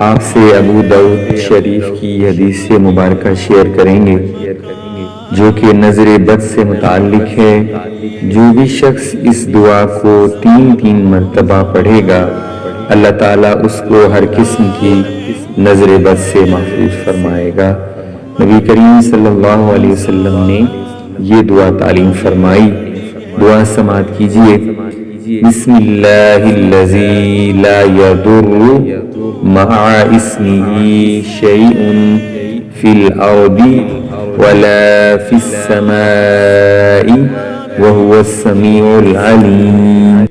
آپ سے ابو داؤد شریف کی حدیث مبارکہ شیئر کریں گے جو کہ نظر بد سے متعلق ہے۔ جو بھی شخص اس دعا کو 3 مرتبہ پڑھے گا اللہ تعالیٰ اس کو ہر قسم کی نظر بد سے محفوظ فرمائے گا۔ نبی کریم صلی اللہ علیہ وسلم نے یہ دعا تعلیم فرمائی۔ دعا سماعت کیجئے۔ بسم اللہ الذی لا یضر مع اسمہ شیء فی الارض ولا فی السماء وهو السمیع العلیم۔